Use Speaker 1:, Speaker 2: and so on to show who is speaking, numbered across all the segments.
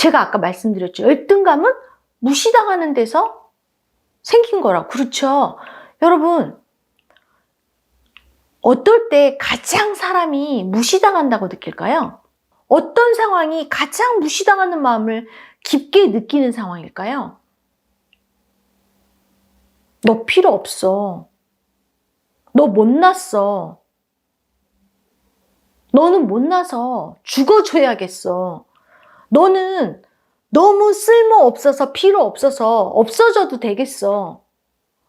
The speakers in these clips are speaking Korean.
Speaker 1: 제가 아까 말씀드렸죠. 열등감은 무시당하는 데서 생긴 거라고. 그렇죠. 여러분, 어떨 때 가장 사람이 무시당한다고 느낄까요? 어떤 상황이 가장 무시당하는 마음을 깊게 느끼는 상황일까요? 너 필요 없어. 너 못났어. 너는 못나서 죽어줘야겠어. 너는 너무 쓸모없어서 필요 없어서 없어져도 되겠어.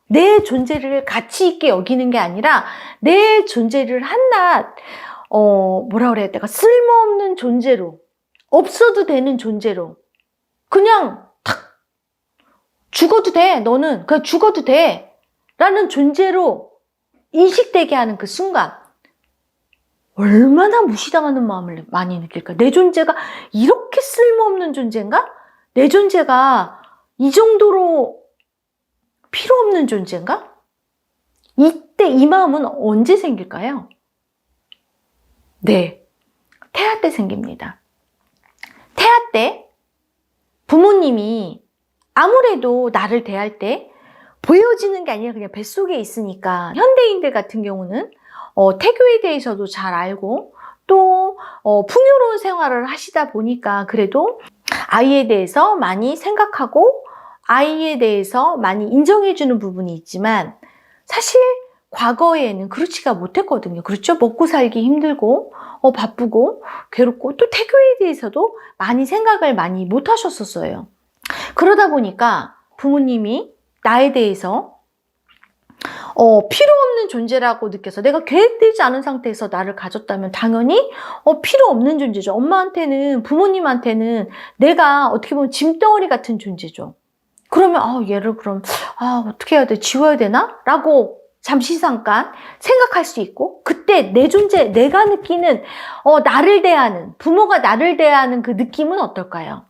Speaker 1: 내 존재를 가치 있게 여기는 게 아니라 내 존재를 한낱 뭐라 그래야 될까? 쓸모없는 존재로, 없어도 되는 존재로 그냥 탁 죽어도 돼. 너는 그냥 죽어도 돼. 라는 존재로 인식되게 하는 그 순간 얼마나 무시당하는 마음을 많이 느낄까? 내 존재가 이렇게 쓸모없는 존재인가? 내 존재가 이 정도로 필요 없는 존재인가? 이때 이 마음은 언제 생길까요? 네, 태아 때 생깁니다. 태아 때 부모님이 아무래도 나를 대할 때 보여지는 게 아니라 그냥 뱃속에 있으니까 현대인들 같은 경우는 태교에 대해서도 잘 알고 또 풍요로운 생활을 하시다 보니까 그래도 아이에 대해서 많이 생각하고 아이에 대해서 많이 인정해주는 부분이 있지만 사실 과거에는 그렇지가 못했거든요. 그렇죠? 먹고 살기 힘들고 바쁘고 괴롭고 또 태교에 대해서도 많이 생각을 많이 못 하셨었어요. 그러다 보니까 부모님이 나에 대해서 필요 없는 존재라고 느껴서 내가 계획되지 않은 상태에서 나를 가졌다면 당연히 필요 없는 존재죠. 엄마한테는 부모님한테는 내가 어떻게 보면 짐덩어리 같은 존재죠. 그러면 얘를 그럼 어떻게 해야 돼? 지워야 되나? 라고 잠시 잠깐 생각할 수 있고 그때 내 존재, 내가 느끼는 나를 대하는 부모가 나를 대하는 그 느낌은 어떨까요?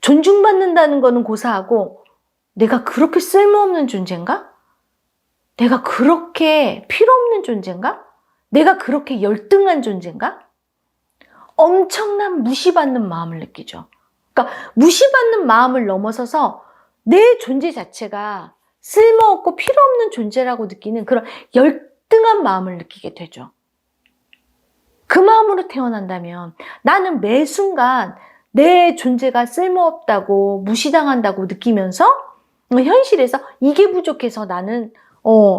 Speaker 1: 존중받는다는 거는 고사하고 내가 그렇게 쓸모없는 존재인가? 내가 그렇게 필요 없는 존재인가? 내가 그렇게 열등한 존재인가? 엄청난 무시받는 마음을 느끼죠. 그러니까 무시받는 마음을 넘어서서 내 존재 자체가 쓸모없고 필요 없는 존재라고 느끼는 그런 열등한 마음을 느끼게 되죠. 그 마음으로 태어난다면 나는 매 순간 내 존재가 쓸모없다고 무시당한다고 느끼면서 현실에서 이게 부족해서 나는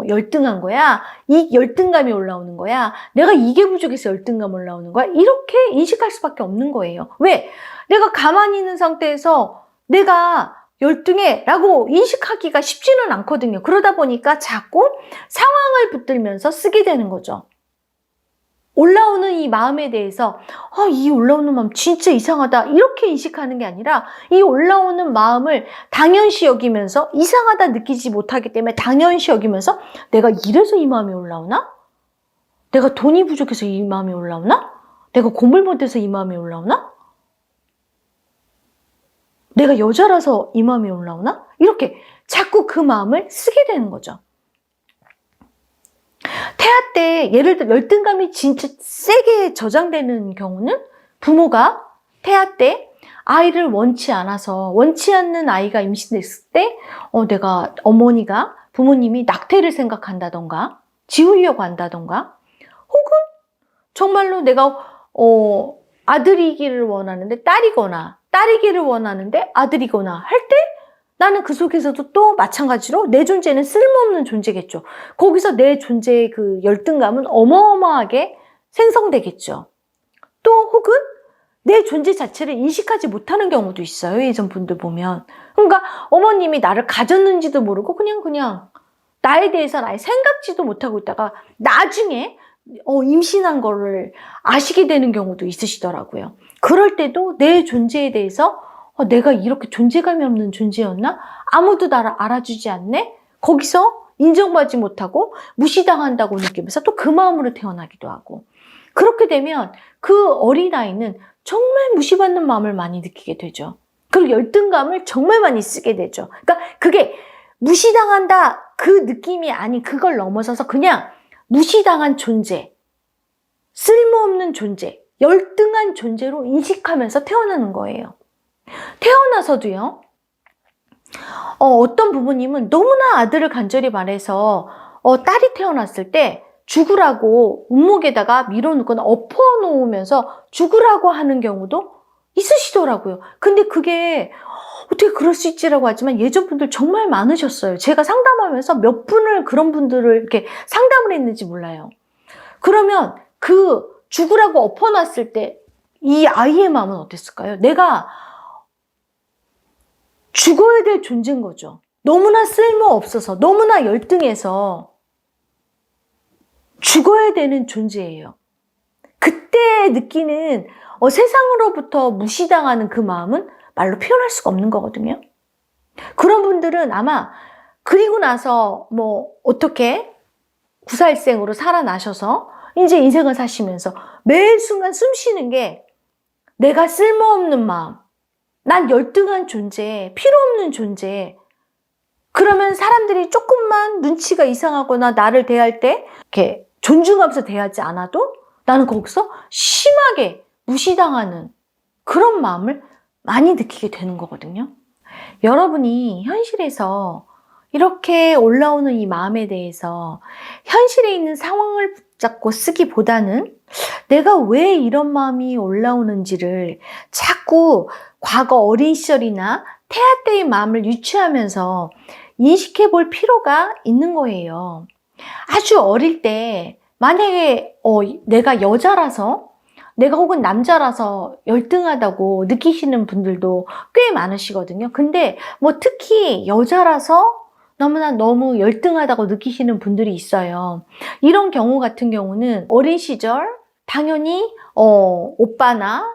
Speaker 1: 열등한 거야. 이 열등감이 올라오는 거야. 내가 이게 부족해서 열등감 올라오는 거야. 이렇게 인식할 수밖에 없는 거예요. 왜? 내가 가만히 있는 상태에서 내가 열등해 라고 인식하기가 쉽지는 않거든요. 그러다 보니까 자꾸 상황을 붙들면서 쓰게 되는 거죠. 올라오는 이 마음에 대해서 이 올라오는 마음 진짜 이상하다 이렇게 인식하는 게 아니라 이 올라오는 마음을 당연시 여기면서 이상하다 느끼지 못하기 때문에 당연시 여기면서 내가 이래서 이 마음이 올라오나? 내가 돈이 부족해서 이 마음이 올라오나? 내가 공부를 못해서 이 마음이 올라오나? 내가 여자라서 이 마음이 올라오나? 이렇게 자꾸 그 마음을 쓰게 되는 거죠. 태아 때 예를 들어 열등감이 진짜 세게 저장되는 경우는 부모가 태아 때 아이를 원치 않아서 원치 않는 아이가 임신됐을 때 내가 어머니가 부모님이 낙태를 생각한다던가 지우려고 한다던가 혹은 정말로 내가 아들이기를 원하는데 딸이거나 딸이기를 원하는데 아들이거나 할 때 나는 그 속에서도 또 마찬가지로 내 존재는 쓸모없는 존재겠죠. 거기서 내 존재의 그 열등감은 어마어마하게 생성되겠죠. 또 혹은 내 존재 자체를 인식하지 못하는 경우도 있어요. 예전 분들 보면. 그러니까 어머님이 나를 가졌는지도 모르고 그냥 나에 대해서는 아예 생각지도 못하고 있다가 나중에 임신한 거를 아시게 되는 경우도 있으시더라고요. 그럴 때도 내 존재에 대해서 내가 이렇게 존재감이 없는 존재였나? 아무도 나를 알아주지 않네? 거기서 인정받지 못하고 무시당한다고 느끼면서 또 그 마음으로 태어나기도 하고 그렇게 되면 그 어린아이는 정말 무시받는 마음을 많이 느끼게 되죠. 그리고 열등감을 정말 많이 쓰게 되죠. 그러니까 그게 무시당한다 그 느낌이 아닌 그걸 넘어서서 그냥 무시당한 존재, 쓸모없는 존재, 열등한 존재로 인식하면서 태어나는 거예요. 태어나서도요. 어떤 부모님은 너무나 아들을 간절히 바래서 딸이 태어났을 때 죽으라고 운목에다가 밀어놓거나 엎어놓으면서 죽으라고 하는 경우도 있으시더라고요. 근데 그게 어떻게 그럴 수 있지라고 하지만 예전 분들 정말 많으셨어요. 제가 상담하면서 몇 분을 그런 분들을 이렇게 상담을 했는지 몰라요. 그러면 그 죽으라고 엎어놨을 때 이 아이의 마음은 어땠을까요? 내가 죽어야 될 존재인 거죠. 너무나 쓸모없어서, 너무나 열등해서 죽어야 되는 존재예요. 그때 느끼는 세상으로부터 무시당하는 그 마음은 말로 표현할 수가 없는 거거든요. 그런 분들은 아마 그리고 나서 어떻게 구사일생으로 살아나셔서 이제 인생을 사시면서 매 순간 숨 쉬는 게 내가 쓸모없는 마음, 난 열등한 존재, 필요 없는 존재. 그러면 사람들이 조금만 눈치가 이상하거나 나를 대할 때 이렇게 존중하면서 대하지 않아도 나는 거기서 심하게 무시당하는 그런 마음을 많이 느끼게 되는 거거든요. 여러분이 현실에서 이렇게 올라오는 이 마음에 대해서 현실에 있는 상황을 붙잡고 쓰기보다는 내가 왜 이런 마음이 올라오는지를 자꾸 과거 어린 시절이나 태아 때의 마음을 유추하면서 인식해 볼 필요가 있는 거예요. 아주 어릴 때 만약에 내가 여자라서 내가 혹은 남자라서 열등하다고 느끼시는 분들도 꽤 많으시거든요. 근데 특히 여자라서 너무 열등하다고 느끼시는 분들이 있어요. 이런 경우 같은 경우는 어린 시절 당연히 오빠나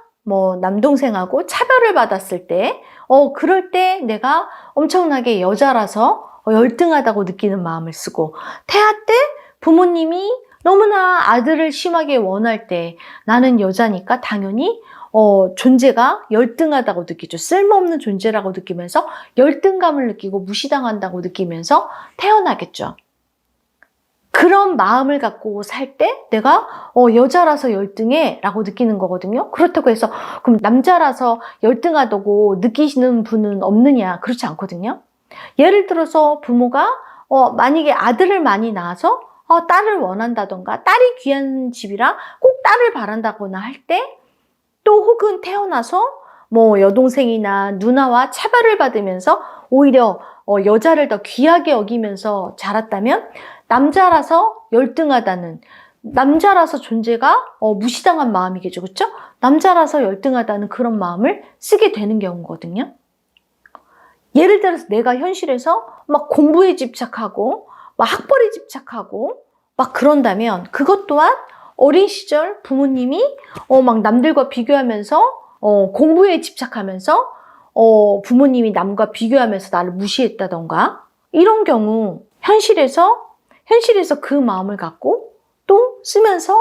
Speaker 1: 남동생하고 차별을 받았을 때 그럴 때 내가 엄청나게 여자라서 열등하다고 느끼는 마음을 쓰고, 태아 때 부모님이 너무나 아들을 심하게 원할 때 나는 여자니까 당연히 존재가 열등하다고 느끼죠. 쓸모없는 존재라고 느끼면서 열등감을 느끼고 무시당한다고 느끼면서 태어나겠죠. 그런 마음을 갖고 살 때 내가 여자라서 열등해 라고 느끼는 거거든요. 그렇다고 해서 그럼 남자라서 열등하다고 느끼시는 분은 없느냐? 그렇지 않거든요. 예를 들어서 부모가 만약에 아들을 많이 낳아서 딸을 원한다던가 딸이 귀한 집이라 꼭 딸을 바란다거나 할 때, 또 혹은 태어나서 여동생이나 누나와 차별을 받으면서 오히려 여자를 더 귀하게 여기면서 자랐다면 남자라서 열등하다는, 남자라서 존재가 무시당한 마음이겠죠. 그렇죠? 남자라서 열등하다는 그런 마음을 쓰게 되는 경우거든요. 예를 들어서 내가 현실에서 막 공부에 집착하고 막 학벌에 집착하고 막 그런다면 그것 또한 어린 시절 부모님이 막 남들과 비교하면서 공부에 집착하면서 부모님이 남과 비교하면서 나를 무시했다던가, 이런 경우 현실에서 그 마음을 갖고 또 쓰면서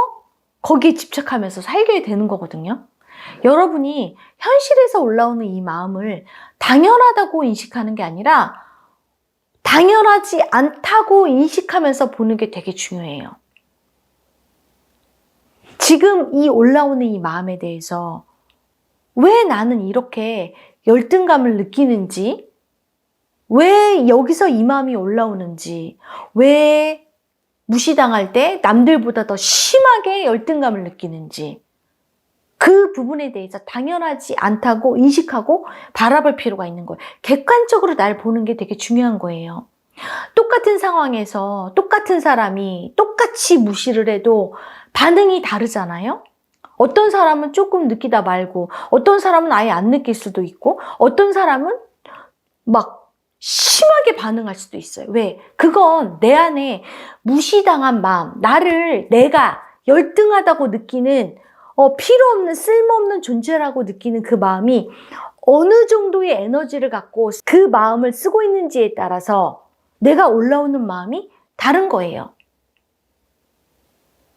Speaker 1: 거기에 집착하면서 살게 되는 거거든요. 여러분이 현실에서 올라오는 이 마음을 당연하다고 인식하는 게 아니라 당연하지 않다고 인식하면서 보는 게 되게 중요해요. 지금 이 올라오는 이 마음에 대해서 왜 나는 이렇게 열등감을 느끼는지, 왜 여기서 이 마음이 올라오는지, 왜 무시당할 때 남들보다 더 심하게 열등감을 느끼는지, 그 부분에 대해서 당연하지 않다고 인식하고 바라볼 필요가 있는 거예요. 객관적으로 날 보는 게 되게 중요한 거예요. 똑같은 상황에서 똑같은 사람이 똑같이 무시를 해도 반응이 다르잖아요? 어떤 사람은 조금 느끼다 말고, 어떤 사람은 아예 안 느낄 수도 있고, 어떤 사람은 막 심하게 반응할 수도 있어요. 왜? 그건 내 안에 무시당한 마음, 내가 열등하다고 느끼는 필요 없는 쓸모없는 존재라고 느끼는 그 마음이 어느 정도의 에너지를 갖고 그 마음을 쓰고 있는지에 따라서 내가 올라오는 마음이 다른 거예요.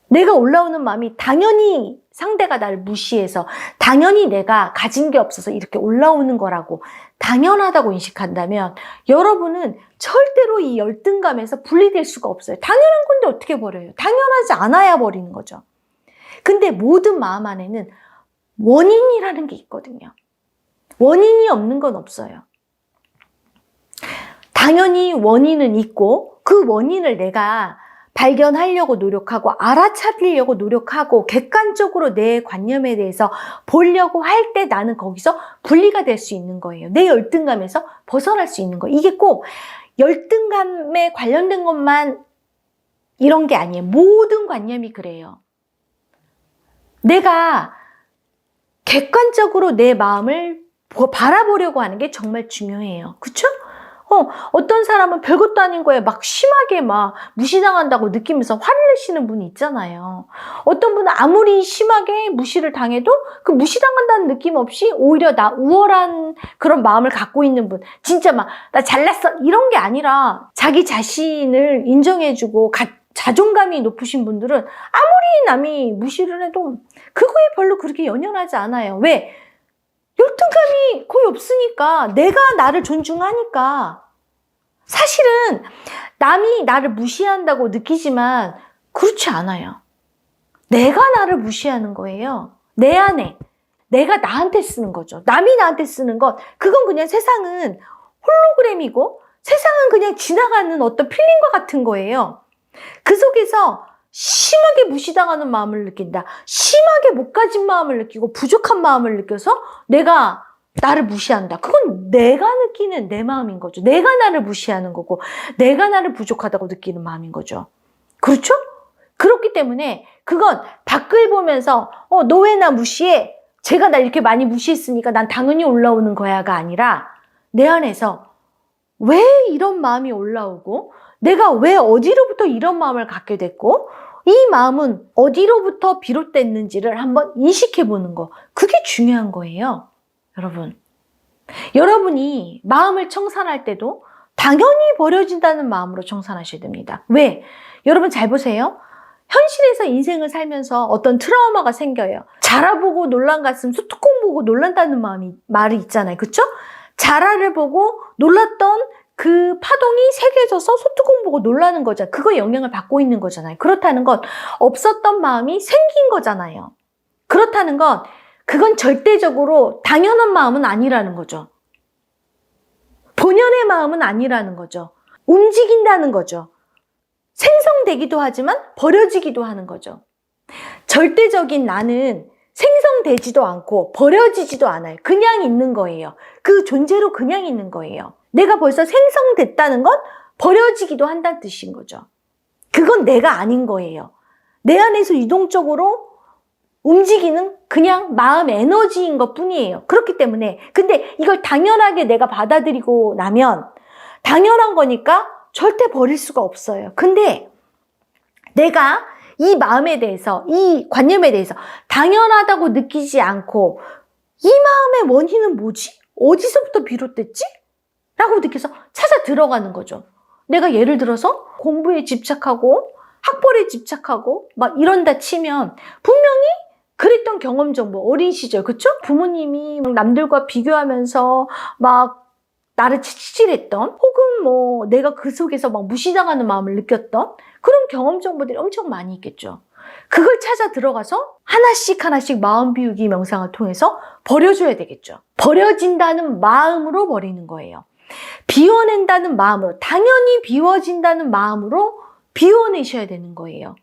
Speaker 1: 내가 올라오는 마음이 당연히 상대가 나를 무시해서, 당연히 내가 가진 게 없어서 이렇게 올라오는 거라고 당연하다고 인식한다면 여러분은 절대로 이 열등감에서 분리될 수가 없어요. 당연한 건데 어떻게 버려요? 당연하지 않아야 버리는 거죠. 근데 모든 마음 안에는 원인이라는 게 있거든요. 원인이 없는 건 없어요. 당연히 원인은 있고 그 원인을 내가 발견하려고 노력하고 알아차리려고 노력하고 객관적으로 내 관념에 대해서 보려고 할 때 나는 거기서 분리가 될 수 있는 거예요. 내 열등감에서 벗어날 수 있는 거예요. 이게 꼭 열등감에 관련된 것만 이런 게 아니에요. 모든 관념이 그래요. 내가 객관적으로 내 마음을 바라보려고 하는 게 정말 중요해요. 그쵸? 어떤 사람은 별것도 아닌 거에 막 심하게 막 무시당한다고 느끼면서 화를 내시는 분이 있잖아요. 어떤 분은 아무리 심하게 무시를 당해도 그 무시당한다는 느낌 없이 오히려 나 우월한 그런 마음을 갖고 있는 분. 진짜 막 나 잘났어 이런 게 아니라 자기 자신을 인정해주고 자존감이 높으신 분들은 아무리 남이 무시를 해도 그거에 별로 그렇게 연연하지 않아요. 왜? 열등감이 거의 없으니까. 내가 나를 존중하니까. 사실은 남이 나를 무시한다고 느끼지만 그렇지 않아요. 내가 나를 무시하는 거예요. 내 안에. 내가 나한테 쓰는 거죠. 남이 나한테 쓰는 것, 그건 그냥 세상은 홀로그램이고 세상은 그냥 지나가는 어떤 필름과 같은 거예요. 그 속에서 심하게 무시당하는 마음을 느낀다. 심하게 못 가진 마음을 느끼고 부족한 마음을 느껴서 내가 나를 무시한다. 그건 내가 느끼는 내 마음인 거죠. 내가 나를 무시하는 거고 내가 나를 부족하다고 느끼는 마음인 거죠. 그렇죠? 그렇기 때문에 그건 밖을 보면서 너 왜 나 무시해? 제가 나 이렇게 많이 무시했으니까 난 당연히 올라오는 거야가 아니라 내 안에서 왜 이런 마음이 올라오고 내가 왜 어디로부터 이런 마음을 갖게 됐고 이 마음은 어디로부터 비롯됐는지를 한번 인식해 보는 거. 그게 중요한 거예요. 여러분. 여러분이 마음을 청산할 때도 당연히 버려진다는 마음으로 청산하셔야 됩니다. 왜? 여러분 잘 보세요. 현실에서 인생을 살면서 어떤 트라우마가 생겨요. 자라보고 놀란 가슴 소뚜껑 보고 놀란다는 말이 있잖아요. 그쵸? 자라를 보고 놀랐던 그 파동이 세게져서 소뚜껑 보고 놀라는 거잖아요. 그거에 영향을 받고 있는 거잖아요. 그렇다는 건 없었던 마음이 생긴 거잖아요. 그렇다는 건 그건 절대적으로 당연한 마음은 아니라는 거죠. 본연의 마음은 아니라는 거죠. 움직인다는 거죠. 생성되기도 하지만 버려지기도 하는 거죠. 절대적인 나는 생성되지도 않고 버려지지도 않아요. 그냥 있는 거예요. 그 존재로 그냥 있는 거예요. 내가 벌써 생성됐다는 건 버려지기도 한다는 뜻인 거죠. 그건 내가 아닌 거예요. 내 안에서 유동적으로 움직이는 그냥 마음 에너지인 것 뿐이에요. 그렇기 때문에 근데 이걸 당연하게 내가 받아들이고 나면 당연한 거니까 절대 버릴 수가 없어요. 근데 내가 이 마음에 대해서 이 관념에 대해서 당연하다고 느끼지 않고 이 마음의 원인은 뭐지? 어디서부터 비롯됐지? 라고 느껴서 찾아 들어가는 거죠. 내가 예를 들어서 공부에 집착하고 학벌에 집착하고 막 이런다 치면 분명히 그랬던 경험적 어린 시절 그쵸? 부모님이 남들과 비교하면서 막 나를 치질했던 혹은 내가 그 속에서 막 무시당하는 마음을 느꼈던 그런 경험 정보들이 엄청 많이 있겠죠. 그걸 찾아 들어가서 하나씩 하나씩 마음 비우기 명상을 통해서 버려줘야 되겠죠. 버려진다는 마음으로 버리는 거예요. 비워낸다는 마음으로, 당연히 비워진다는 마음으로 비워내셔야 되는 거예요.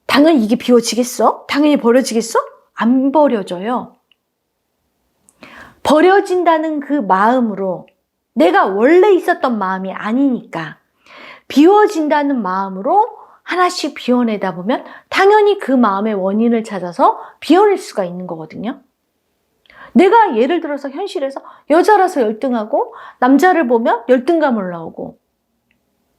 Speaker 1: 당연히 이게 비워지겠어? 당연히 버려지겠어? 안 버려져요. 버려진다는 그 마음으로 내가 원래 있었던 마음이 아니니까 비워진다는 마음으로 하나씩 비워내다 보면 당연히 그 마음의 원인을 찾아서 비워낼 수가 있는 거거든요. 내가 예를 들어서 현실에서 여자라서 열등하고 남자를 보면 열등감 올라오고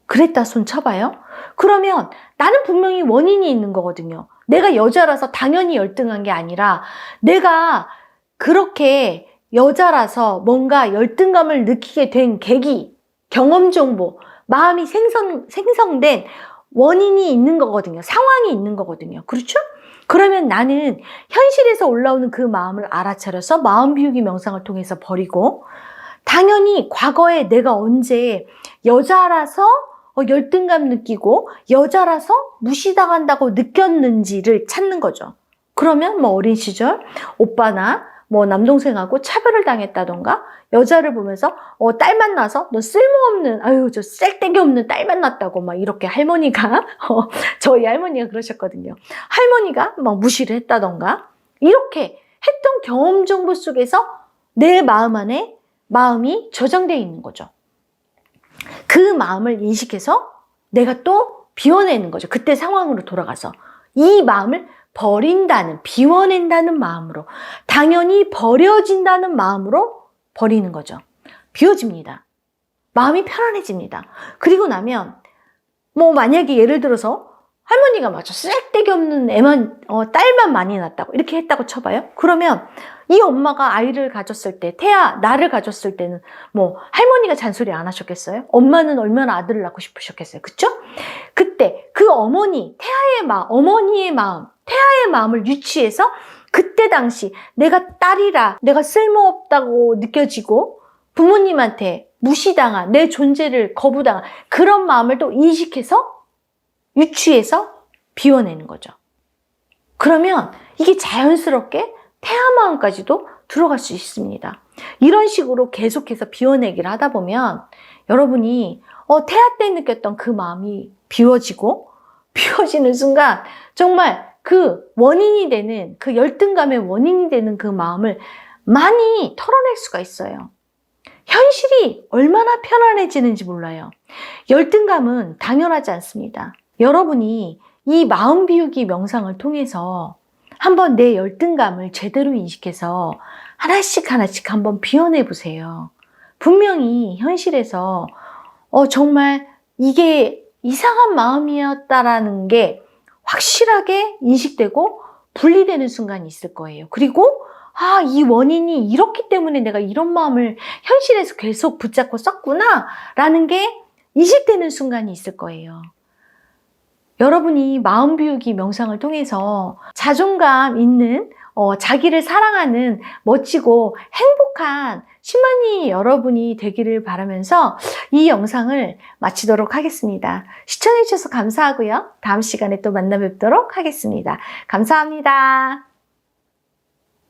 Speaker 1: 그랬다 손 쳐봐요. 그러면 나는 분명히 원인이 있는 거거든요. 내가 여자라서 당연히 열등한 게 아니라 내가 그렇게 여자라서 뭔가 열등감을 느끼게 된 계기, 경험 정보, 마음이 생성된 원인이 있는 거거든요. 상황이 있는 거거든요. 그렇죠? 그러면 나는 현실에서 올라오는 그 마음을 알아차려서 마음 비우기 명상을 통해서 버리고 당연히 과거에 내가 언제 여자라서 열등감 느끼고 여자라서 무시당한다고 느꼈는지를 찾는 거죠. 그러면 어린 시절 오빠나 뭐 남동생하고 차별을 당했다던가 여자를 보면서 딸 만나서 너 쓸모없는 아유 저 쓸데기 없는 딸 만났다고 막 이렇게 할머니가 저희 할머니가 그러셨거든요. 할머니가 막 무시를 했다던가 이렇게 했던 경험 정보 속에서 내 마음 안에 마음이 저장되어 있는 거죠. 그 마음을 인식해서 내가 또 비워내는 거죠. 그때 상황으로 돌아가서 이 마음을 버린다는, 비워낸다는 마음으로, 당연히 버려진다는 마음으로 버리는 거죠. 비워집니다. 마음이 편안해집니다. 그리고 나면 뭐 만약에 예를 들어서 할머니가 맞아 쓸데기 없는 애만 딸만 많이 낳았다고 이렇게 했다고 쳐봐요. 그러면 이 엄마가 아이를 가졌을 때 나를 가졌을 때는 뭐 할머니가 잔소리 안 하셨겠어요? 엄마는 얼마나 아들을 낳고 싶으셨겠어요. 그쵸? 그때 그 어머니의 마음, 태아의 마음을 유치해서 그때 당시 내가 딸이라 내가 쓸모없다고 느껴지고 부모님한테 무시당한 내 존재를 거부당한 그런 마음을 또 인식해서 유치해서 비워내는 거죠. 그러면 이게 자연스럽게 태아 마음까지도 들어갈 수 있습니다. 이런 식으로 계속해서 비워내기를 하다 보면 여러분이 태아 때 느꼈던 그 마음이 비워지는 순간 정말 그 원인이 되는 그 열등감의 원인이 되는 그 마음을 많이 털어낼 수가 있어요. 현실이 얼마나 편안해지는지 몰라요. 열등감은 당연하지 않습니다. 여러분이 이 마음 비우기 명상을 통해서 한번 내 열등감을 제대로 인식해서 하나씩 한번 비워내 보세요. 분명히 현실에서 정말 이게 이상한 마음이었다라는 게 확실하게 인식되고 분리되는 순간이 있을 거예요. 그리고 이 원인이 이렇기 때문에 내가 이런 마음을 현실에서 계속 붙잡고 썼구나 라는 게 인식되는 순간이 있을 거예요. 여러분이 마음 비우기 명상을 통해서 자존감 있는 자기를 사랑하는 멋지고 행복한 신만이 여러분이 되기를 바라면서 이 영상을 마치도록 하겠습니다. 시청해 주셔서 감사하고요. 다음 시간에 또 만나 뵙도록 하겠습니다. 감사합니다.